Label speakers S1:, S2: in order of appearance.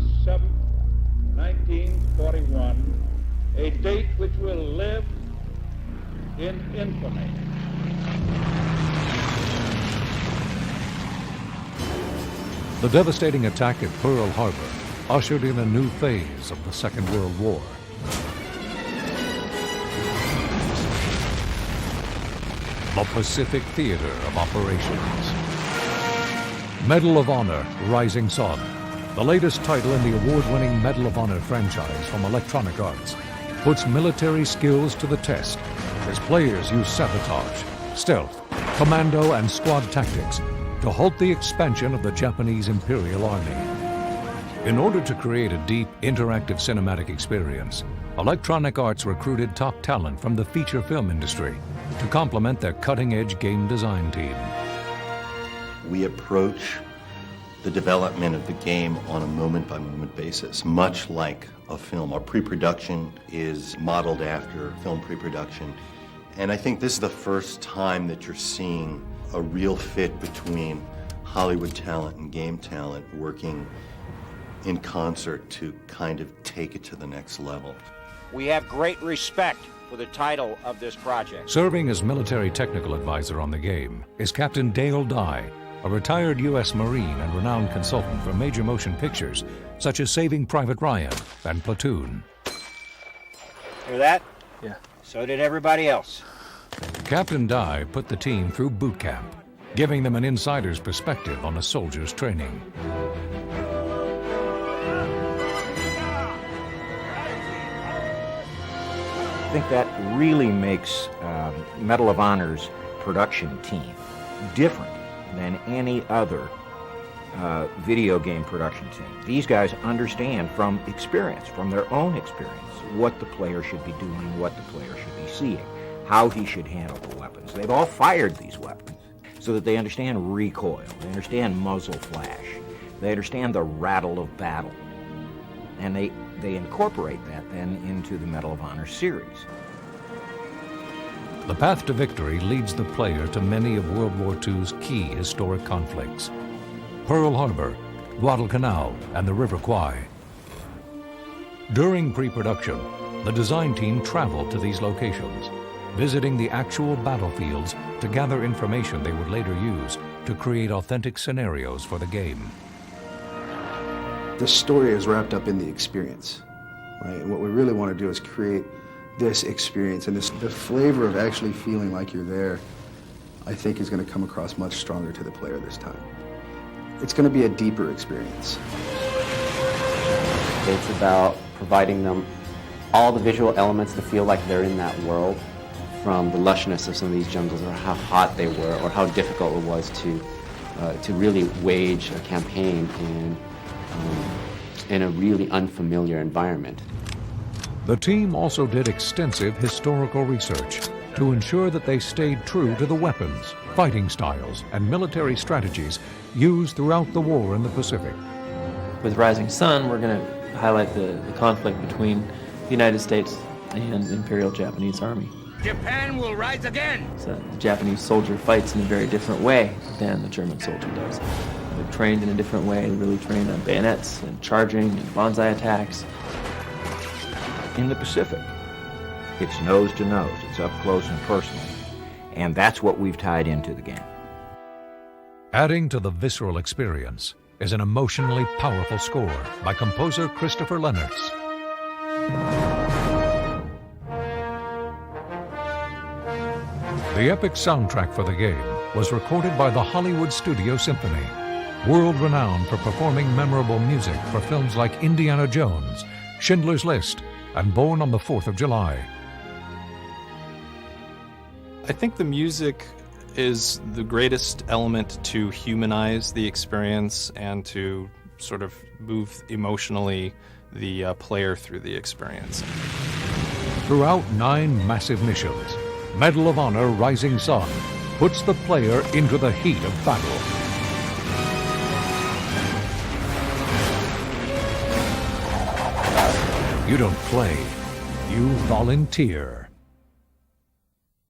S1: August 7th, 1941, a date which will live in infamy.
S2: The devastating attack at Pearl Harbor ushered in a new phase of the Second World War. The Pacific Theater of Operations. Medal of Honor, Rising Sun, the latest title in the award-winning Medal of Honor franchise from Electronic Arts, puts military skills to the test as players use sabotage, stealth, commando, and squad tactics to halt the expansion of the Japanese Imperial Army. In order to create a deep, interactive cinematic experience, Electronic Arts recruited top talent from the feature film industry to complement their cutting-edge game design team.
S3: We approach the development of the game on a moment-by-moment basis, much like a film. Our pre-production is modeled after film pre-production, and I think this is the first time that you're seeing a real fit between Hollywood talent and game talent working in concert to kind of take it to the next level.
S4: We have great respect for the title of this project.
S2: Serving as military technical advisor on the game is Captain Dale Dye, a retired U.S. Marine and renowned consultant for major motion pictures such as Saving Private Ryan and Platoon.
S4: Hear that?
S5: Yeah.
S4: So did everybody else.
S2: Captain Dye put the team through boot camp, giving them an insider's perspective on a soldier's training.
S6: I think that really makes Medal of Honor's production team different than any other video game production team. These guys understand from experience, from their own experience, what the player should be doing, what the player should be seeing, how he should handle the weapons. They've all fired these weapons so that they understand recoil, they understand muzzle flash, they understand the rattle of battle, and they incorporate that then into the Medal of Honor series.
S2: The path to victory leads the player to many of World War II's key historic conflicts: Pearl Harbor, Guadalcanal, and the River Kwai. During pre-production, the design team traveled to these locations, visiting the actual battlefields to gather information they would later use to create authentic scenarios for the game.
S7: The story is wrapped up in the experience, right? And what we really want to do is create this experience, and the flavor of actually feeling like you're there, I think, is going to come across much stronger to the player this time. It's going to be a deeper experience.
S8: It's about providing them all the visual elements to feel like they're in that world, from the lushness of some of these jungles, or how hot they were, or how difficult it was to really wage a campaign in a really unfamiliar environment.
S2: The team also did extensive historical research to ensure that they stayed true to the weapons, fighting styles, and military strategies used throughout the war in the Pacific.
S5: With Rising Sun, we're going to highlight the conflict between the United States and the Imperial Japanese Army.
S4: Japan will rise again!
S5: So the Japanese soldier fights in a very different way than the German soldier does. They're trained in a different way. They really train on bayonets and charging and bonsai attacks.
S6: In the Pacific, it's nose to nose, it's up close and personal, and that's what we've tied into the game.
S2: Adding to the visceral experience is an emotionally powerful score by composer Christopher Lennertz. The epic soundtrack for the game was recorded by the Hollywood Studio Symphony, world-renowned for performing memorable music for films like Indiana Jones, Schindler's List, and Born on the 4th of July.
S9: I think the music is the greatest element to humanize the experience and to sort of move emotionally the player through the experience.
S2: Throughout 9 massive missions, Medal of Honor Rising Sun puts the player into the heat of battle. You don't play, you volunteer.